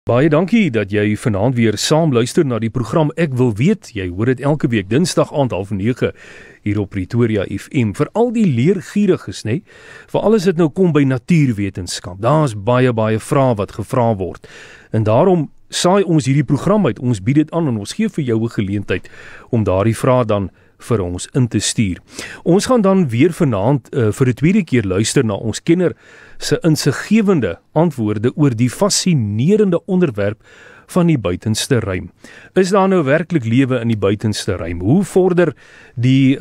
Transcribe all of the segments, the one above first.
Baie dankie dat jy vanaand weer saam luister na die program Ek wil weet. Jy hoor dit elke week Dinsdag aand 8:30 hier op Pretoria FM. Vir al die leergieriges, nê? Vir alles wat nou kom by natuurwetenskap. Daar's baie vrae wat gevra word. En daarom saai ons hierdie program uit. Ons bied dit aan en ons gee vir jou 'n geleentheid om daardie vrae dan vir ons in te stuur. Ons gaan dan weer vanaand vir 'n tweede keer luister na ons kenner se insiggewende antwoorde oor die fascinerende onderwerp van die buitenste ruim. Is daar nou werklik lewe in die buitenste ruim? Hoe vorder die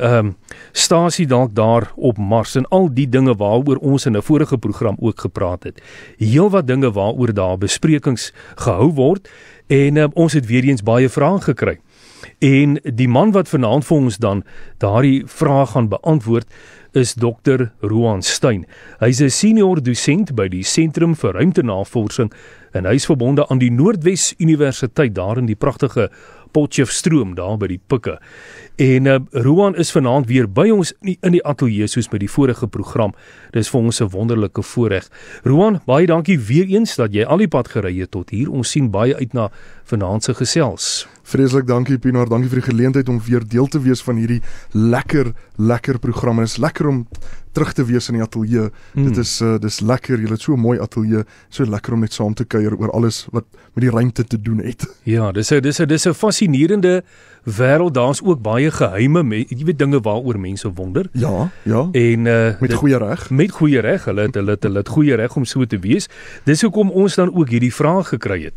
stasie dalk daar op Mars en al die dinge waaroor ons in 'n vorige program ook gepraat het? Heel wat dinge waaroor daar besprekings gehou word en ons het weer eens baie vrae gekry. En die man wat vanaand vir ons dan daardie vraag gaan beantwoord is Dr. Roan Steyn. Hy's 'n senior dosent by die Sentrum vir Ruimtenavorsing en hy's verbonde aan die Noordwes Universiteit daar in die pragtige Potchefstroom daar by die Pikke. En Roan is vanaand weer by ons in die ateljee soos by die vorige program. Dis vir ons 'n wonderlike voorreg. Roan, baie dankie weer eens dat jy al die pad gery het tot hier. Ons sien baie uit na vanaand se gesels. Vreeslik dankie Pienaar, dankie vir die geleentheid om weer deel te wees van hierdie lekker program. En is lekker om terug te wees in die ateljee. Dis lekker, jy het so 'n mooi ateljee, so lekker om net saam te kuier oor alles wat met die ruimte te doen het. Ja, dis 'n fascinerende wêreld. Daar's ook baie geheime, jy weet dinge waaroor mense wonder. Ja. En met goeie reg. Met goeie reg, hulle het goeie reg om so te wees. Dis hoekom ons dan ook hierdie vraag gekry het.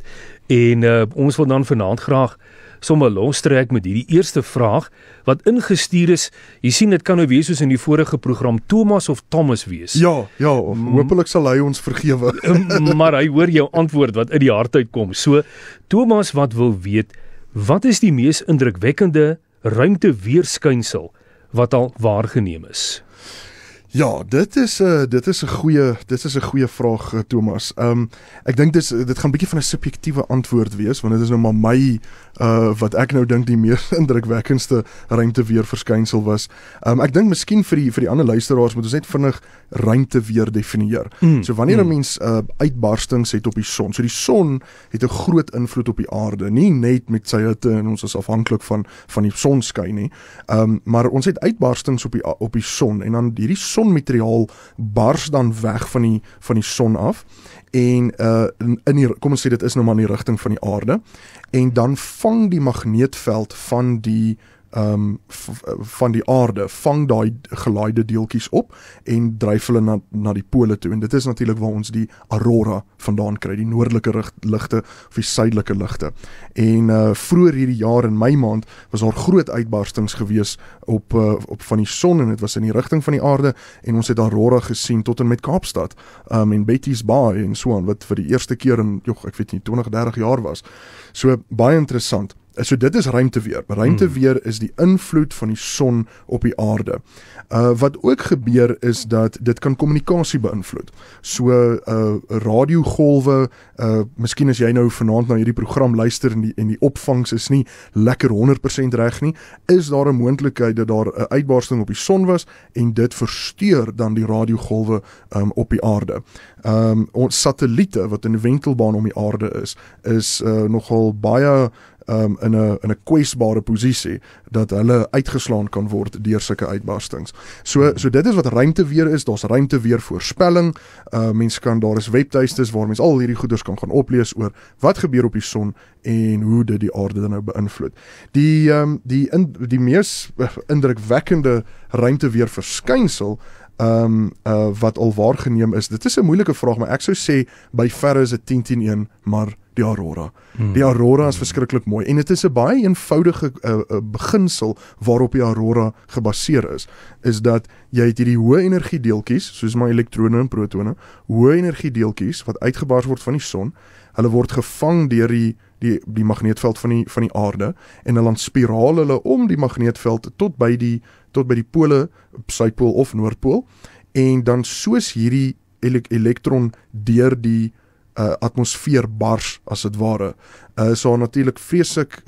En ons wil dan vanaand graag sommer lostrek met hierdie eerste vraag wat ingestuur is. Jy sien, dit kan nou wees soos in die vorige program Thomas of Thomas wees. Ja, hopelik sal hy ons vergewe. Maar hy hoor jou antwoord wat uit die hart uitkom. So, Thomas wat wil weet, wat is die mees indrukwekkende ruimteweerskynsel wat al waargeneem is? Ja, dit is 'n goeie vraag, Thomas. Ek dink dit gaan 'n bietjie van 'n subjektiewe antwoord wees, want dit is nou maar my wat ek nou dink die meer indrukwekkendste ruimteweerverskynsel was. Ek dink miskien vir die ander luisteraars moet ons net vinnig ruimteweer definieer. So wanneer 'n mens uitbarstings het op die son. So die son het 'n groot invloed op die aarde, nie net met sy hitte en ons is afhanklik van die sonskyn nie. Maar ons het uitbarstings op die son en dan hierdie sonmateriaal bars dan weg van die son af en kom ons sê dit is nou maar in die rigting van die aarde en dan vang die magneetveld van die aarde, vang daai gelaaide deeltjies op en dryf hulle na die pole toe. En dit is natuurlik waar ons die aurora vandaan kry, die noordelike ligte of die suidelike ligte. En vroeër hierdie jaar in Mei maand was daar groot uitbarstings gewees op van die son en dit was in die rigting van die aarde en ons het aurora gesien tot en met Kaapstad en Betty's Bay en so aan, wat vir die eerste keer in, ek weet nie, 20-30 jaar was. So baie interessant. So dit is ruimteweer. Ruimteweer is die invloed van die son op die aarde. Wat ook gebeur is dat dit kan kommunikasie beïnvloed. So radiogolwe, miskien as jy nou vanaand na hierdie program luister en die opvangs is nie lekker 100% reg nie, is daar 'n moontlikheid dat daar 'n uitbarsting op die son was en dit versteur dan die radiogolwe op die aarde. Ons satelliete wat in 'n wentelbaan om die aarde is nogal baie in 'n kwesbare posisie dat hulle uitgeslaan kan word deur sulke uitbarstings. So dit is wat ruimteweer is. Daar's ruimteweervoorspelling. Daar is webtuistes waar mens al hierdie goeders kan gaan oplees oor wat gebeur op die son en hoe dit die aarde dan nou beïnvloed. Die mees indrukwekkende ruimteweerverskynsel wat al waargeneem is. Dit is 'n moeilike vraag, maar ek sou sê by verre is dit 10-10-1, maar die aurora. Die aurora is verskriklik mooi en dit is 'n baie eenvoudige beginsel waarop die aurora gebaseer is dat jy het hierdie hoë energie deeltjies, soos maar elektrone en protone, hoë energie deeltjies wat uitgebars word van die son. Hulle word gevang deur die magneetveld van die aarde en hulle spiraal hulle om die magneetveld tot by die pole, suidpool of noordpool, en dan soos hierdie elektron deur die atmosfeer bars as dit ware, is daar natuurlik vreeslik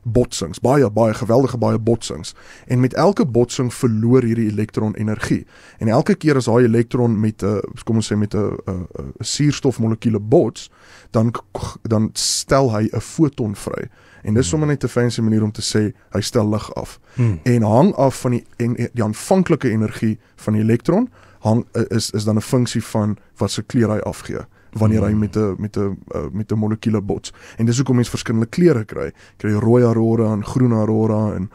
botsings, baie geweldige baie botsings. En met elke botsing verloor hierdie elektron energie. En elke keer as daai elektron met 'n kom ons sê met 'n suurstofmolekuule bots, dan stel hy 'n foton vry. En dis sommer net 'n fancy manier om te sê hy stel lig af. En hang af van die aanvanklike energie van die elektron is dan 'n funksie van wat se kleur hy afgee wanneer hy met 'n molekuule bots. En dis hoekom mens verskillende kleure kry. Kry rooi aurora en groen aurora en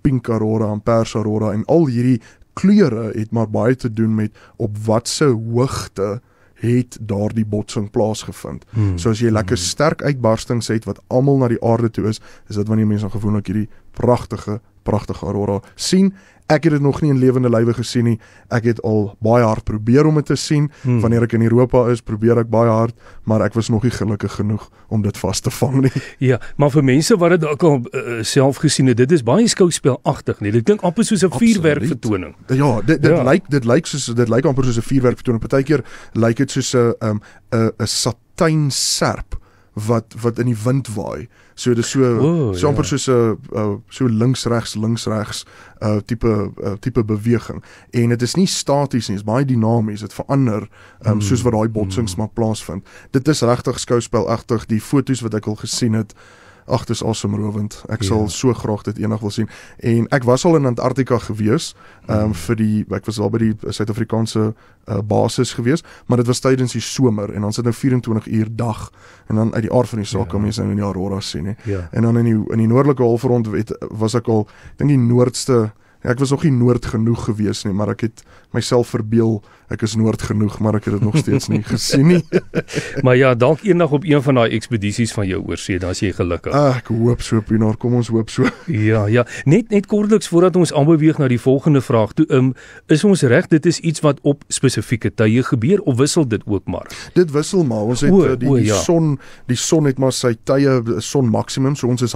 pink aurora en pers aurora en al hierdie kleure het maar baie te doen met op watse hoogte het daardie botsing plaasgevind. So as jy lekker sterk uitbarstings het wat almal na die aarde toe is dit wanneer mense gewoonlik hierdie pragtige aurora sien. Ek het dit nog nie in lewende lywe gesien nie. Ek het al baie hard probeer om dit te sien. Wanneer ek in Europa is, probeer ek baie hard, maar ek was nog nie gelukkig genoeg om dit vas te vang nie. Ja, maar vir mense wat dit ook al self gesien het, dit is baie skouspelagtig, nee. Dit klink amper soos 'n vuurwerkvertoning. Ja, dit lyk amper soos 'n vuurwerkvertoning. Partykeer lyk dit soos 'n satijnserp wat in die wind waai. So dis so amper soos 'n so links regs tipe beweging. En dit is nie staties nie, dit is baie dinamies. Dit verander soos wat daai botsings maar plaasvind. Dit is regtig skouspelagtig. Die foto's wat ek al gesien het, ag, dis asemrowend. Ek sal so graag dit eendag wil sien. En ek was al in Antarktika gewees, ek was al by die Suid-Afrikaanse basis gewees, maar dit was tydens die somer en dan sit nou 24 uur dag en dan uit die aard van die saak kan mense nou in die aurora sien, En dan in die noordelike halfrond was ek al, ek dink die noordste, ek was nog nie noord genoeg gewees nie, maar ek het myself verbeel ek is noord genoeg, maar ek het dit nog steeds nie gesien nie. Maar ja, dalk eendag op een van daai ekspedisies van jou oorsee, dan is jy gelukkig. Ek hoop so, Pienaar, kom ons hoop so. Ja. Net kortliks voordat ons aanbeweeg na die volgende vraag toe, is ons reg, dit is iets wat op spesifieke tye gebeur, of wissel dit ook maar? Dit wissel maar, ons het die son het maar sy tye, son maksimum, so ons is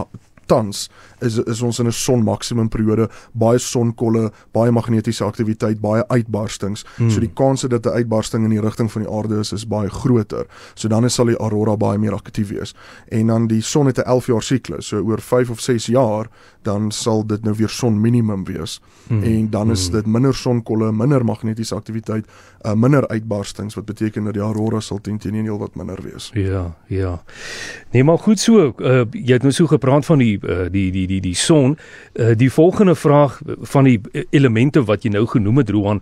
tans is ons in 'n sonmaksimum periode, baie sonkolle, baie magnetiese aktiwiteit, baie uitbarstings. So die kans dat 'n uitbarsting in die rigting van die aarde is baie groter. So dan sal die aurora baie meer aktief wees. En dan die son het 'n 11 jaar siklus. So oor 5 of 6 jaar dan sal dit nou weer sonminimum wees. En dan is dit minder sonkolle, minder magnetiese aktiwiteit, minder uitbarstings, wat beteken dat die aurora sal teenoor wat minder wees. Ja. Nee, maar goed so, jy het nou so gepraat van die son. Die volgende vraag van die elemente wat jy nou genoem het, Roan,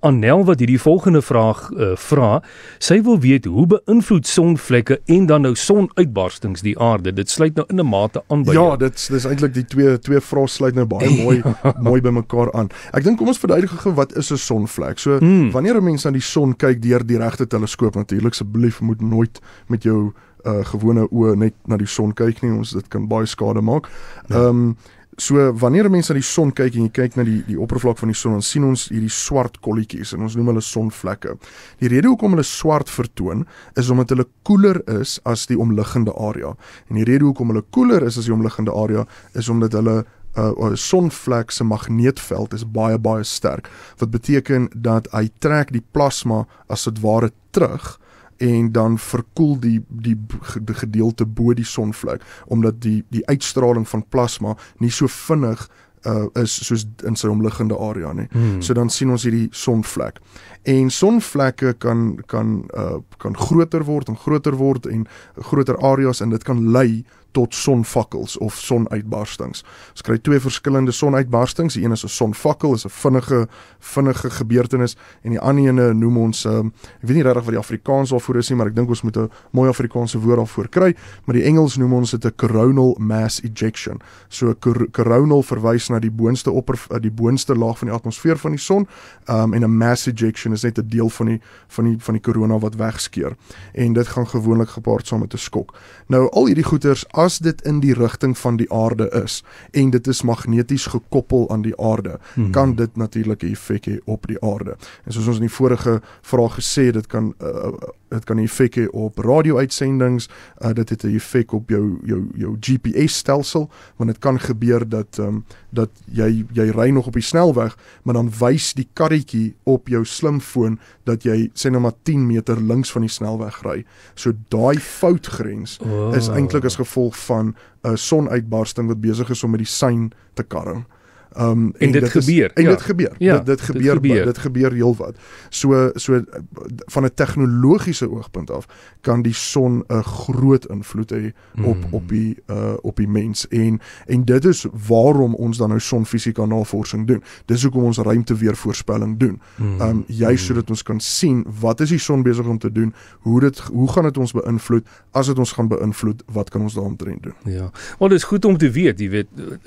Annel wat hierdie volgende vraag vra, sy wil weet hoe beïnvloed sonvlekke en dan nou sonuitbarstings die aarde. Dit sluit nou in 'n mate aan by jou. Ja, dit is eintlik die twee vrae sluit nou baie mooi by mekaar aan. Ek dink kom ons verduidelik gou wat is 'n sonvlek. So wanneer 'n mens na die son kyk deur die regte teleskoop, natuurlik, asseblief moet nooit met jou gewone oë net na die son kyk nie, dit kan baie skade maak. So wanneer mense na die son kyk en jy kyk na die oppervlak van die son, dan sien ons hierdie swart kolletjies en ons noem hulle sonvlekke. Die rede hoekom hulle swart vertoon is omdat hulle koeler is as die omliggende area. En die rede hoekom hulle koeler is as die omliggende area is omdat hulle sonvlek se magneetveld is baie sterk. Wat beteken dat hy trek die plasma as dit ware terug en dan verkoel die gedeelte bo die sonvlek, omdat die uitstraling van plasma nie so vinnig is soos in sy omliggende area nie. So dan sien ons hierdie sonvlek. En sonvlekke kan groter word en groter areas, en dit kan lei tot sonvakkels of sonuitbarstings. Ons kry twee verskillende sonuitbarstings. Die een is 'n sonvakkel, is 'n vinnige gebeurtenis, en die ander ene noem ons ek weet nie regtig wat die Afrikaans daarvoor is nie, maar ek dink ons moet 'n mooi Afrikaanse woord daarvoor kry, maar die Engels noem ons dit 'n coronal mass ejection. So coronal verwys na die boonste laag van die atmosfeer van die son, en 'n mass ejection is net 'n deel van die korona wat wegskeer. En dit gaan gewoonlik gepaard saam met 'n skok. Nou al hierdie goeters, as dit in die rigting van die aarde is en dit is magneties gekoppel aan die aarde, kan dit natuurlik 'n effek hê op die aarde. En soos ons in die vorige vraag gesê, dit kan 'n effek hê op radio-uitsendings, dit het 'n effek op jou GPS-stelsel, want dit kan gebeur dat dat jy ry nog op die snelweg, maar dan wys die karretjie op jou slimfoon dat jy sê nou maar 10 meter links van die snelweg ry. So daai foutgrens is eintlik as gevolg van 'n sonuitbarsting wat besig is om met die sein te karring. En dit gebeur. Dit gebeur heelwat. So van 'n tegnologiese oogpunt af kan die son 'n groot invloed hê op die mens en dit is waarom ons dan nou sonfisika navorsing doen. Dis hoekom ons ruimteweervoorspelling doen. Juist sodat ons kan sien wat is die son besig om te doen, hoe gaan dit ons beïnvloed, as dit ons gaan beïnvloed, wat kan ons daaromtrent doen? Ja. Wel, dit is goed om te weet, jy weet,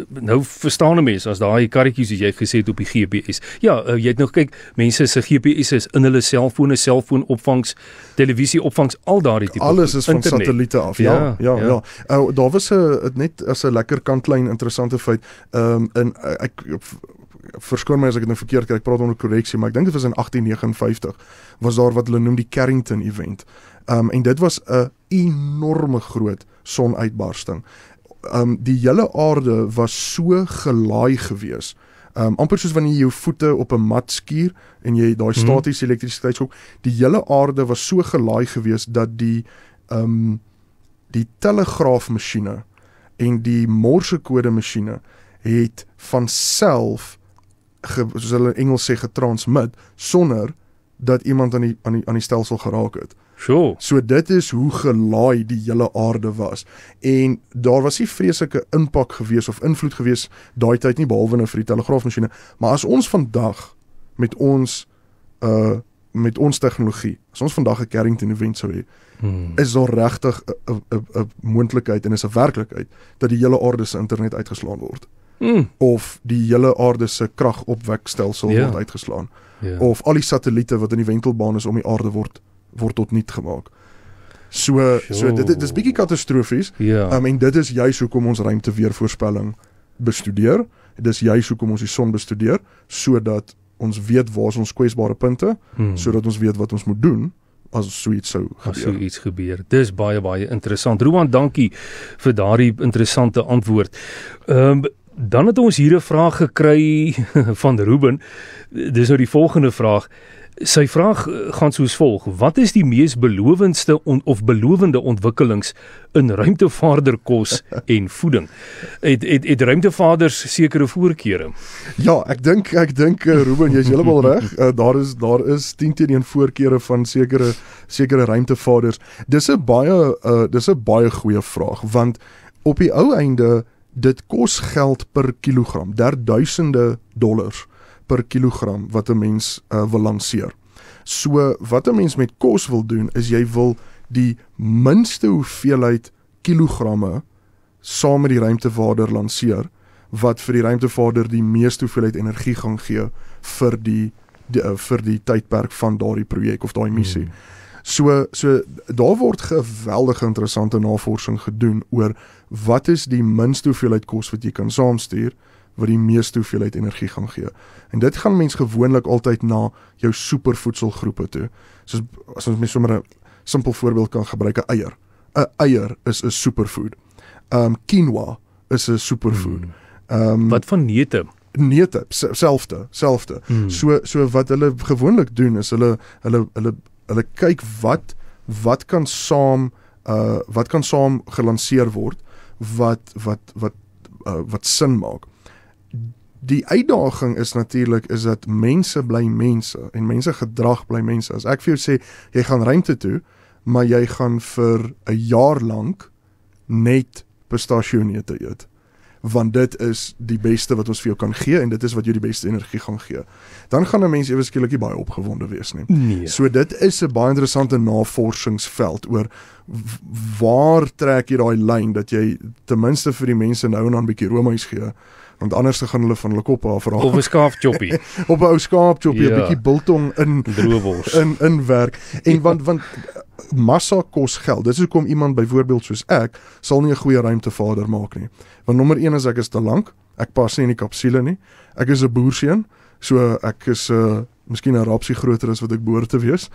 nou verstaan 'n mens as daai karretjies soos jy gesê het op die GPS. Ja, jy het nog kyk, mense se GPS is in hulle selfone, selfoonopvangs, televisieopvangs, al daardie tipe. Alles is van satelliete af. Ja. Daar was net as 'n lekker kantlyn interessante feit, en ek verskoon my as ek dit nou verkeerd kry, ek praat onder korreksie, maar ek dink dit was in 1859 was daar wat hulle noem die Carrington event. En dit was 'n enorme groot sonuitbarsting. Die hele aarde was so gelaai gewees, amper soos wanneer jy jou voete op 'n mat skuur en jy daai statiese elektrisiteitsskok, die hele aarde was so gelaai gewees dat die telegraafmasjiene en die morsekode masjiene het van self soos hulle in Engels sê getransmit sonder dat iemand aan die stelsel geraak het. Sure. So dit is hoe gelaai die hele aarde was. En daar was nie vreeslike impak gewees of invloed gewees daai tyd nie, behalwe nou vir die telegraafmasjiene. Maar as ons vandag met ons tegnologie, as ons vandag 'n Carrington event sou hê, is daar regtig 'n moontlikheid en is 'n werklikheid dat die hele aarde se internet uitgeslaan word. Of die hele aarde se kragopwekstelsel word uitgeslaan. Of al die satelliete wat in die wentelbaan is om die aarde word tot niet gemaak. So dit is bietjie katastrofies. En dit is juis hoekom ons ruimteweervoorspelling bestudeer. Dit is juis hoekom ons die son bestudeer, sodat ons weet waar is ons kwesbare punte, sodat ons weet wat ons moet doen as so iets sou gebeur. Dis baie, baie interessant. Roan, dankie vir daardie interessante antwoord. Dan het ons hier 'n vraag gekry van Ruben. Dis nou die volgende vraag. Sy vraag gaan soos volg: wat is die mees belovende ontwikkelings in ruimtevaarderkos en voeding? Het ruimtevaarders sekere voorkeure? Ja, ek dink Ruben, jy's heeltemal reg. Daar is 10-1 voorkeure van sekere ruimtevaarders. Dis 'n baie goeie vraag, want op die ou einde dit kos geld per kilogram, $1000 per kilogram wat 'n mens wil lanseer. So wat 'n mens met kos wil doen is jy wil die minste hoeveelheid kilogramme saam met die ruimtevaarder lanseer wat vir die ruimtevaarder die meeste hoeveelheid energie gaan gee vir die tydperk van daardie projek of daai missie. So daar word geweldige interessante navorsing gedoen oor wat is die minste hoeveelheid kos wat jy kan saamstuur wat die meeste hoeveelheid energie gaan gee. En dit gaan mens gewoonlik altyd na jou supervoedselgroepe toe. Soos as ons mens sommer 'n simpel voorbeeld kan gebruik, 'n eier. 'n Eier is 'n superfood. Quinoa is 'n superfood. Wat van neute? Neute, selfde. So wat hulle gewoonlik doen is hulle kyk wat kan saam gelanseer word wat sin maak. Die uitdaging is natuurlik is dat mense bly mense en mense gedrag bly mense. As ek vir jou sê jy gaan ruimte toe, maar jy gaan vir 'n jaar lank net pistachioniete eet, want dit is die beste wat ons vir jou kan gee en dit is wat jou die beste energie gaan gee. Dan gaan 'n mens ewe skielik nie baie opgewonde wees nie. Nee. So dit is 'n baie interessante navorsingsveld oor waar trek jy daai lyn dat jy ten minste vir die mense nou en dan 'n bietjie roomys gee, want anders gaan hulle van hulle koppe afraak. Of 'n skaapchoppie. Op 'n ou skaapchoppie, 'n bietjie biltong in droewors in werk. En want massa kos geld. Dit is hoekom iemand byvoorbeeld soos ek sal nie 'n goeie ruimtevaarder maak nie. Want nommer 1 is ek is te lank. Ek pas nie in die kapsule nie. Ek is 'n boerseun, so ek is miskien 'n rapsie groter as wat ek behoort te wees.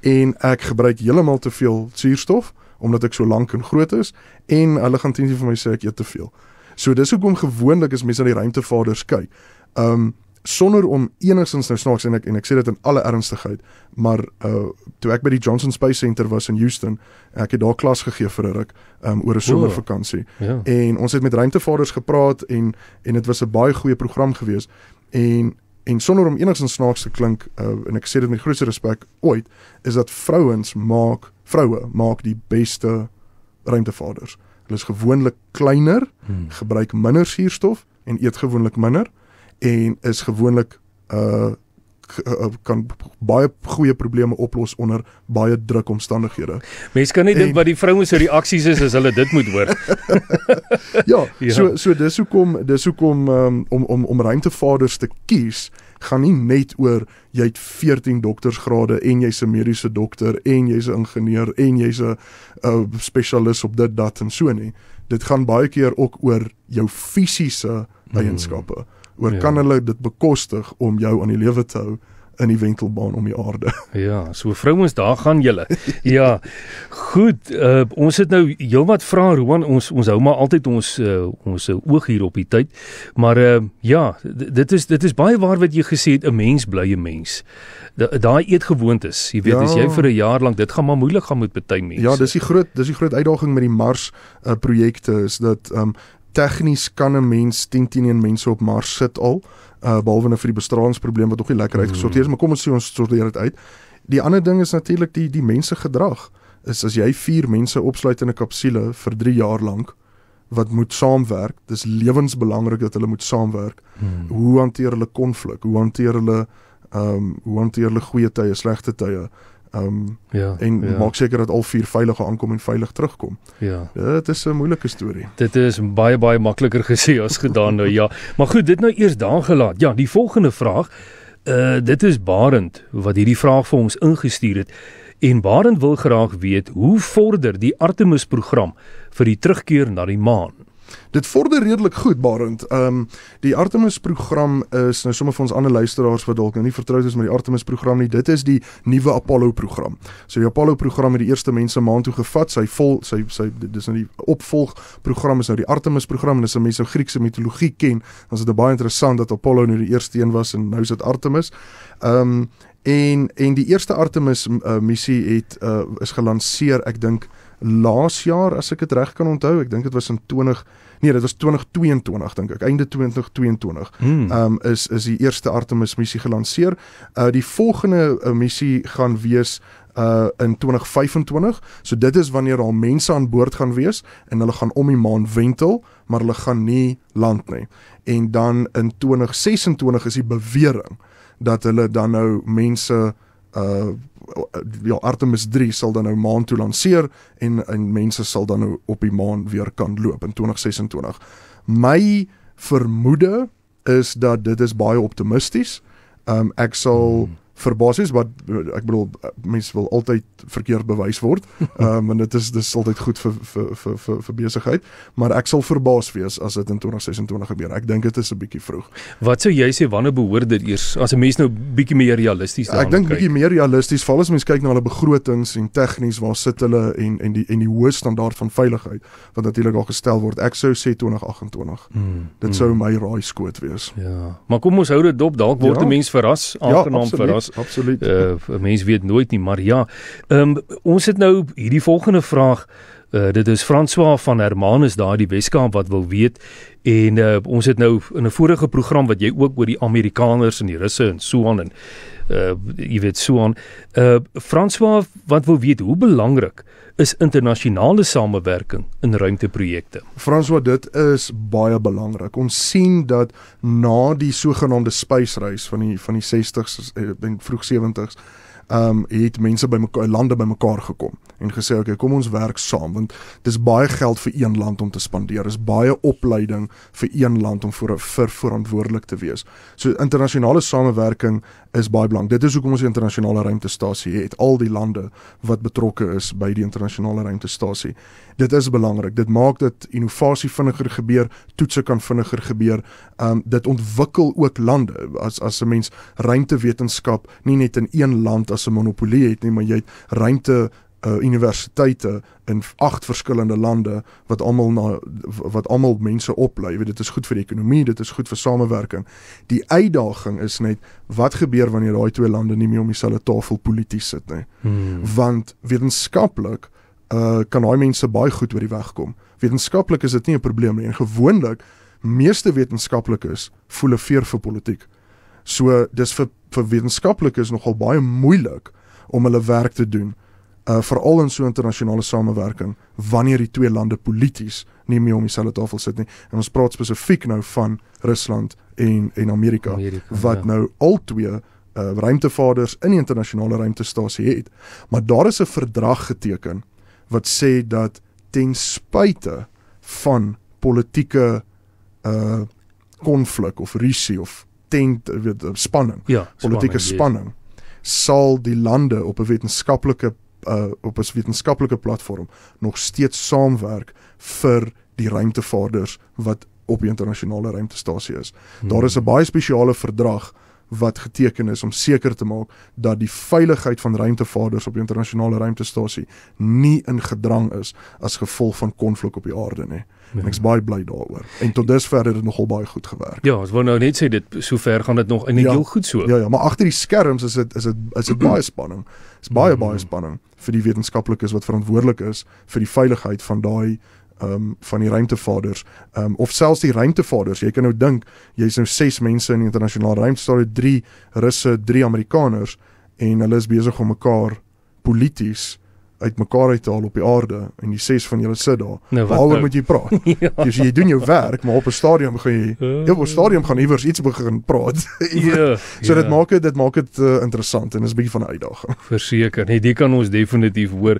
En ek gebruik heeltemal te veel suurstof omdat ek so lank en groot is en hulle gaan teen vir my sê ek eet te veel. So dis hoekom gewoonlik as mense na die ruimtevaders kyk. Sonder om enigstens nou snaaks en ek sê dit in alle ernstigheid, maar toe ek by die Johnson Space Center was in Houston, ek het daar klas gegee vir 'n ruk oor 'n somervakansie. Ja. En ons het met ruimtevaders gepraat en dit was 'n baie goeie program gewees. En sonder om enigstens snaaks te klink, en ek sê dit met grootste respek ooit, is dat vroue maak die beste ruimtevaders. Hulle is gewoonlik kleiner, gebruik minder suurstof en eet gewoonlik minder en is gewoonlik kan baie goeie probleme oplos onder baie druk omstandighede. Mens kan nie dink wat die vrouens se reaksies is as hulle dit moet hoor. Ja. So dis hoekom om ruimtevaders te kies, gaan nie net oor jy het 14 doktorsgrade en jy's 'n mediese dokter en jy's 'n ingenieur en jy's 'n spesialis op dit, dat en so nie. Dit gaan baie keer ook oor jou fisiese eienskappe. Kan hulle dit bekostig om jou aan die lewe te hou in die wentelbaan om die aarde? Ja, so vrouens, daar gaan julle. Ja, goed, ons het nou heelwat vrae, Roan, ons hou maar altyd ons oog hier op die tyd, maar dit is baie waar wat jy gesê het, 'n mens bly 'n mens. Daai eetgewoontes, jy weet, as jy vir 'n jaar lank, dit gaan maar moeilik gaan met party mense. Ja, dis die groot uitdaging met die Mars projekte, is dat tegnies kan 'n mens 10 mense op Mars sit al, behalwe nou vir die bestralingsprobleem wat nog nie lekker uitgesorteer is, maar kom ons sê ons sorteer dit uit. Die ander ding is natuurlik die mense gedrag. Is as jy 4 mense opsluit in 'n kapsule vir 3 jaar lank, wat moet saamwerk, dis lewensbelangrik dat hulle moet saamwerk. Hoe hanteer hulle konflik? Hoe hanteer hulle goeie tye, slegte tye? Maak seker dat al 4 veilig aankom en veilig terugkom. Ja. Dit is 'n moeilike storie. Dit is baie makliker gesê as gedaan nou, ja. Maar goed, dit nou eers daar gelaat. Ja, die volgende vraag, dit is Barend wat hierdie vraag vir ons ingestuur het. En Barend wil graag weet, hoe vorder die Artemis-program vir die terugkeer na die maan? Dit vorder redelik goed, Barend. Die Artemis-program is, nou sommer vir ons ander luisteraars wat dalk nou nie vertroud is met die Artemis-program nie, dit is die nuwe Apollo-program. So die Apollo-program het die eerste mense maan toe gevat, dis nou die opvolgprogram is nou die Artemis-program, en as mense nou Griekse mitologie ken, dan is dit baie interessant dat Apollo nou die eerste een was en nou is dit Artemis. En die eerste Artemis missie is gelanseer, ek dink laas jaar, as ek dit reg kan onthou, ek dink dit was in 2022 dink ek, einde 2022 is die eerste Artemis missie gelanseer. Die volgende missie gaan wees in 2025, so dit is wanneer al mense aan boord gaan wees en hulle gaan om die maan wentel, maar hulle gaan nie land nie. En dan in 2026 is die bewering dat hulle dan nou mense Artemis 3 sal dan nou maan toe lanseer en mense sal dan nou op die maan weer kan loop in 2026. My vermoede is dat dit is baie optimisties. Ek sal verbaas wees, wat ek bedoel, mense wil altyd verkeerd bewys word, en dit is altyd goed vir besigheid, maar ek sal verbaas wees as dit in 2026 gebeur. Ek dink dit is 'n bietjie vroeg. Wat sou jy sê, wanneer behoort dit eers, as 'n mens nou bietjie meer realisties daarna kyk? Ek dink bietjie meer realisties, veral as mens kyk na hulle begrotings en tegnies, waar sit hulle en die hoë standaard van veiligheid, wat natuurlik al gestel word. Ek sou sê 2028. Dit sou my raaiskoot wees. Ja, maar kom ons hou dit dop, dalk word 'n mens verras, aangenaam verras. Absoluut. 'n Mens weet nooit nie, maar ja. Ons het nou hierdie volgende vraag, dit is François van Hermanus daar die Weskaap wat wil weet, en ons het nou in 'n vorige program wat jy ook oor die Amerikaners en die Russe en so aan, en jy weet so aan. François wat wil weet, hoe belangrik is internasionale samewerking in ruimteprojekte? François, dit is baie belangrik. Ons sien dat na die sogenaamde space race van die 60s en vroeg 70s, het mense lande bymekaar gekom en gesê, okay, kom ons werk saam, want dis baie geld vir een land om te spandeer, dis baie opleiding vir een land om vir verantwoordelik te wees. So internasionale samewerking is baie belangrik. Dit is hoekom ons die internasionale ruimtestasie het, al die lande wat betrokke is by die internasionale ruimtestasie. Dit is belangrik, dit maak dat innovasie vinniger gebeur, toetse kan vinniger gebeur, dit ontwikkel ook lande, as 'n mens ruimtewetenskap nie net in een land as 'n monopolie het nie, maar jy het ruimte universiteite in 8 verskillende lande wat almal mense oplei. Dit is goed vir die ekonomie, dit is goed vir samewerking. Die uitdaging is net, wat gebeur wanneer daai 2 lande nie meer om dieselfde tafel polities sit nie? Want wetenskaplik kan daai mense baie goed oor die weg kom. Wetenskaplik is dit nie 'n probleem nie, en gewoonlik meeste wetenskaplikes voel 'n veer vir politiek. So dis vir wetenskaplikes nogal baie moeilik om hulle werk te doen, veral in so internasionale samewerking, wanneer die 2 lande polities nie meer om dieselfde tafel sit nie. En ons praat spesifiek nou van Rusland en Amerika wat nou al 2 ruimtevaders in die internasionale ruimtestasie het. Maar daar is 'n verdrag geteken wat sê dat ten spyte van politieke konflik of rusie of spanning, politieke spanning, sal die lande op 'n wetenskaplike platform nog steeds saamwerk vir die ruimtevaarders wat op die internasionale ruimtestasie is. Daar is 'n baie spesiale verdrag wat geteken is om seker te maak dat die veiligheid van ruimtevaarders op die internasionale ruimtestasie nie in gedrang is as gevolg van konflik op die aarde nie. En ek is baie bly daaroor. En tot dusver het dit nogal baie goed gewerk. Ja, ek wou nou net sê, sover gaan dit nog eintlik heel goed so. Ja, maar agter die skerms is dit baie spanning. Is baie spanning vir die wetenskaplikes wat verantwoordelik is vir die veiligheid van daai van die ruimtevaarders, of selfs die ruimtevaarders. Jy kan nou dink, jy's nou 6 mense in die internasionale ruimtestasie, 3 Russe, 3 Amerikaners, en hulle is besig om mekaar polities uit mekaar uit te haal op die aarde, en die 6 van julle sit daar. Waaroor moet jy praat? Dus jy doen jou werk, maar op 'n stadium gaan iewers iets begin praat. So dit maak dit interessant, en is 'n bietjie van 'n uitdaging. Verseker, nee, die kan ons definitief hoor.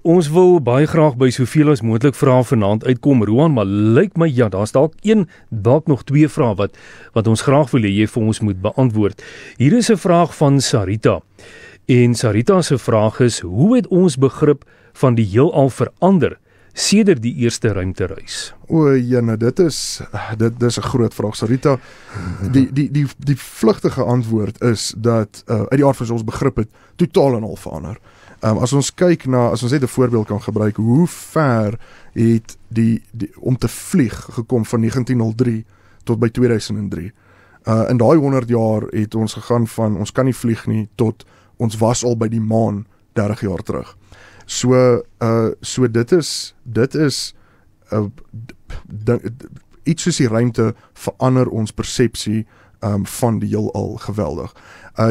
Ons wil baie graag by soveel as moontlik vrae vanaand uitkom, Roan, maar lyk my daar's dalk nog 2 vrae wat ons graag wil hê jy vir ons moet beantwoord. Hier is 'n vraag van Sarita. En Sarita se vraag is, hoe het ons begrip van die heelal verander sedert die eerste ruimtereis? Dit is 'n groot vraag, Sarita. Die vlugtige antwoord is dat uit die aard van ons begrip het totaal en al verander. As ons kyk na, as ons net 'n voorbeeld kan gebruik, hoe ver het die om te vlieg gekom van 1903 tot by 2003. In daai 100 jaar het ons gegaan van ons kan nie vlieg nie tot ons was al by die maan 30 jaar terug. So dit is iets soos die ruimte verander ons persepsie van die heelal geweldig.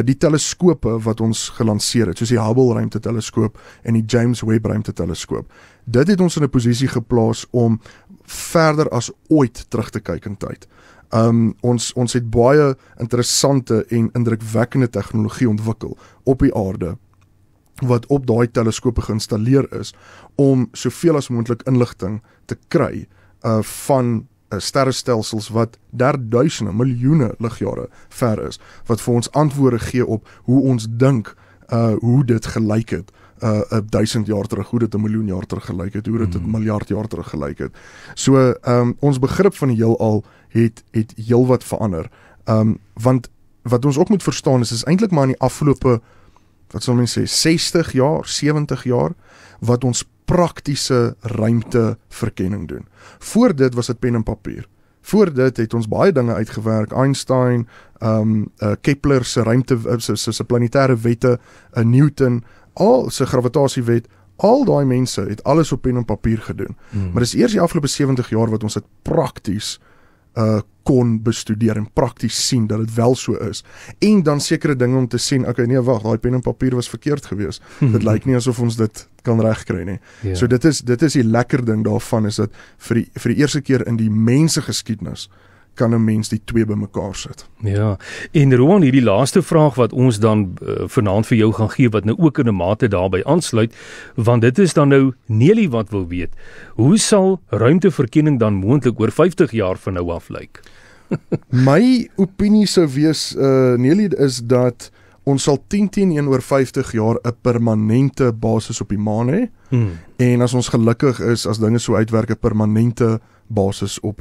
Die teleskope wat ons gelanseer het, soos die Hubble ruimteteleskoop en die James Webb ruimteteleskoop, dit het ons in 'n posisie geplaas om verder as ooit terug te kyk in tyd. Ons het baie interessante en indrukwekkende tegnologie ontwikkel op die aarde wat op daai teleskope geïnstalleer is om soveel as moontlik inligting te kry van sterrestelsels wat duisende, miljoene ligjare ver is, wat vir ons antwoorde gee op hoe ons dink hoe dit gelyk het 1000 jaar terug, hoe dit 1 miljoen jaar terug gelyk het, hoe dit 1 miljard jaar terug gelyk het. So ons begrip van die heelal het heel wat verander. Want wat ons ook moet verstaan is eintlik maar in die afgelope, wat sal mens sê, 60 jaar, 70 jaar, wat ons praktiese ruimteverkenning doen. Voor dit was dit pen en papier. Voor dit het ons baie dinge uitgewerk, Einstein, Kepler se ruimte, se planetêre wette, Newton, al sy gravitasiewet, al daai mense het alles op pen en papier gedoen. Maar dis eers die afgelope 70 jaar wat ons dit prakties kon bestudeer en prakties sien dat dit wel so is. En dan sekere dinge om te sien, okay, nee, wag, daai pen en papier was verkeerd gewees. Dit lyk nie asof ons dit kan regkry nie. So dit is die lekker ding daarvan, is dat vir die eerste keer in die mensgeskiedenis kan 'n mens die twee bymekaar sit. Ja, en Roan, hierdie laaste vraag wat ons dan vanaand vir jou gaan gee, wat nou ook in 'n mate daarbey aansluit, want dit is dan nou Nelly wat wil weet, hoe sal ruimteverkenning dan moontlik oor 50 jaar van nou af lyk? My opinie sou wees, Nelly, is dat ons sal 10 oor 50 jaar 'n permanente basis op die maan hê, en as ons gelukkig is, as dinge so uitwerk, 'n permanente basis op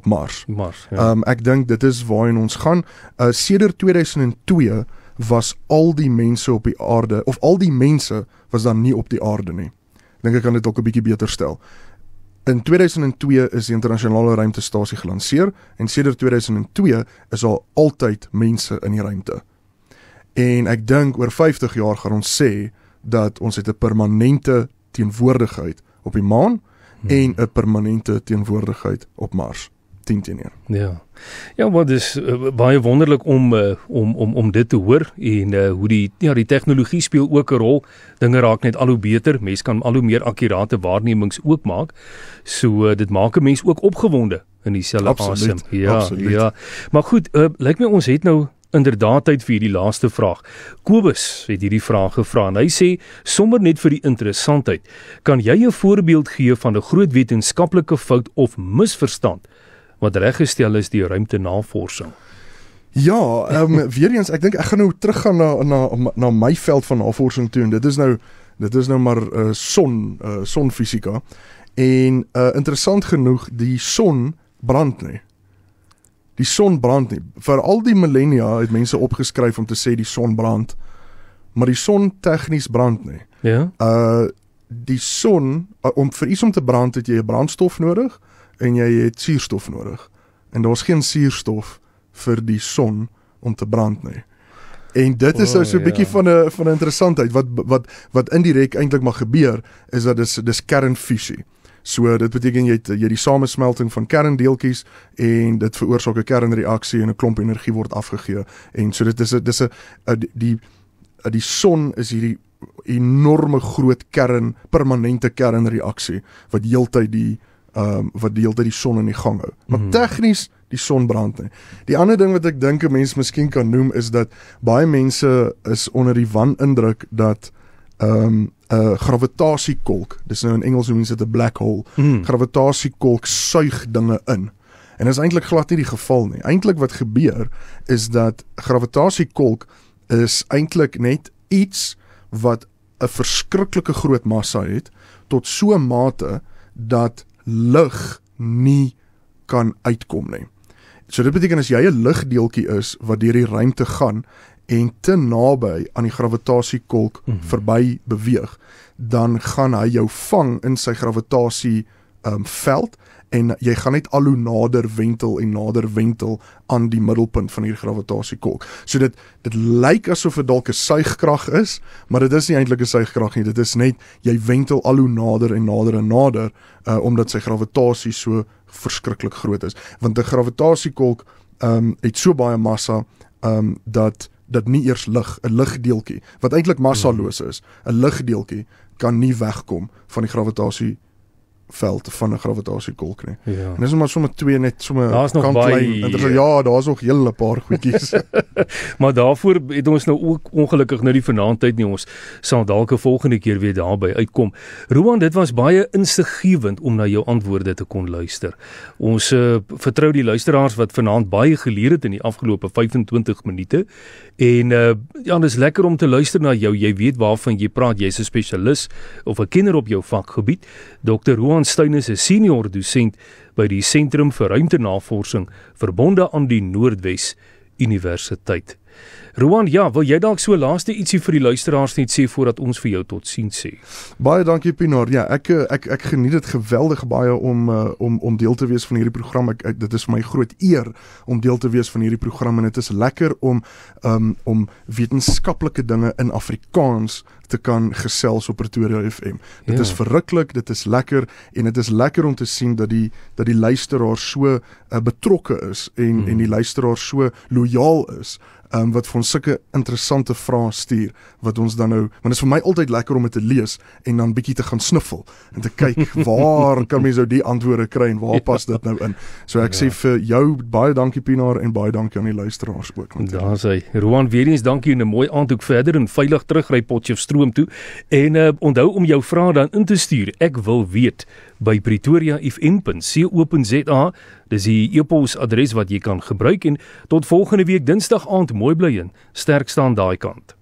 Mars. Ja. Ek dink dit is waarheen ons gaan. Sedert 2002 was al die mense op die aarde, of al die mense was dan nie op die aarde nie. Dink ek kan dit ook 'n bietjie beter stel. In 2002 is die internasionale ruimtestasie gelanseer en sedert 2002 is daar altyd mense in die ruimte. En ek dink oor 50 jaar gaan ons sê dat ons het 'n permanente teenwoordigheid op die maan en 'n permanente teenwoordigheid op Mars. 10-1. Ja, wat is baie wonderlik om dit te hoor en hoe die tegnologie speel ook 'n rol. Dinge raak net al hoe beter. Mense kan al hoe meer akkurate waarnemings ook maak. So dit maak 'n mens ook opgewonde in dieselfde asem. Ja. Maar goed, lyk my ons het nou inderdaad tyd vir die laaste vraag. Kobus het hierdie vraag gevra en hy sê, sommer net vir die interessantheid, kan jy 'n voorbeeld gee van 'n groot wetenskaplike fout of misverstand wat reggestel is deur ruimtenavorsing? Ja, weer eens, ek dink ek gaan nou teruggaan na my veld van navorsing toe en dit is nou maar sonfisika. En interessant genoeg, die son brand nie. Die son brand nie. Vir al die millennia het mense opgeskryf om te sê die son brand, maar die son tegnies brand nie. Ja. Die son, vir iets om te brand het jy 'n brandstof nodig en jy het suurstof nodig. En daar's geen suurstof vir die son om te brand nie. En dit is nou so 'n bietjie van 'n interessantheid wat indirek eintlik mag gebeur is dat dis kernfusie. So dit beteken jy het die samesmelting van kerndeeltjies en dit veroorsaak 'n kernreaksie en 'n klomp energie word afgegee. En so dit is die son is hierdie enorme groot permanente kernreaksie wat heeltyd die son in die gang hou. Maar tegnies die son brand nie. Die ander ding wat ek dink 'n mens miskien kan noem is dat baie mense is onder die wanindruk dat 'n gravitasiekolk, dis nou in Engels noem mense dit 'n black hole. Gravitasiekolk suig dinge in. En dit is eintlik glad nie die geval nie. Eintlik wat gebeur is dat gravitasiekolk is eintlik net iets wat 'n verskriklike groot massa het tot so 'n mate dat lig nie kan uitkom nie. So dit beteken as jy 'n ligdeeltjie is wat deur die ruimte gaan en te naby aan die gravitasiekolk verby beweeg, dan gaan hy jou vang in sy gravitasie veld en jy gaan net al hoe nader wentel aan die middelpunt van hierdie gravitasiekolk. So dit lyk asof dit dalk 'n suigkrag is, maar dit is nie eintlik 'n suigkrag nie. Dit is net jy wentel al hoe nader en nader omdat sy gravitasie so verskriklik groot is. Want 'n gravitasiekolk het so baie massa dat nie eers 'n ligdeeltjie wat eintlik massaloos is, 'n ligdeeltjie kan nie wegkom van die gravitasieveld van 'n gravitasiekolk nie. Ja. En dis maar sommer twee net sommer kantlyn. Ja, daar's nog hele paar goedjies. Maar daarvoor het ons nou ook ongelukkig nou die vanaandtyd nie. Ons sal dalk 'n volgende keer weer daarby uitkom. Roan, dit was baie insiggewend om na jou antwoorde te kon luister. Ons vertrou die luisteraars wat vanaand baie geleer het in die afgelope 25 minute. En ja, dis lekker om te luister na jou. Jy weet waarvan jy praat. Jy's 'n spesialis of 'n kenner op jou vakgebied. Dr. Roan Steyn is 'n senior dosent by die Sentrum vir Ruimtenavorsing verbonde aan die Noordwes Universiteit. Roan, ja, wil jy dalk so laaste ietsie vir die luisteraars net sê voordat ons vir jou totsiens sê? Baie dankie Pienaar. Ja, ek geniet dit geweldig baie om deel te wees van hierdie program. Dit is vir my groot eer om deel te wees van hierdie program en dit is lekker om wetenskaplike dinge in Afrikaans te kan gesels op Pretoria FM. Dit is verruklik, dit is lekker en dit is lekker om te sien dat die luisteraar so betrokke is en die luisteraar so lojaal is. Wat vir ons sulke interessante vrae stuur, wat ons dan nou, want dit is vir my altyd lekker om dit te lees, en dan bietjie te gaan sniffel, en te kyk, waar kan mens nou die antwoorde kry, en waar pas dit nou in? So ek sê vir jou, baie dankie Pienaar, en baie dankie aan die luisteraars ook. Daar is hy. Roan, weer eens dankie, en 'n mooi aand ook verder, en veilig terugry Potchefstroom toe, en onthou om jou vrae dan in te stuur, ek wil weet, by pretoriafm.co.za, dis die e-posadres wat jy kan gebruik, en tot volgende week Dinsdag aand, mooi bly en sterk staan daai kant.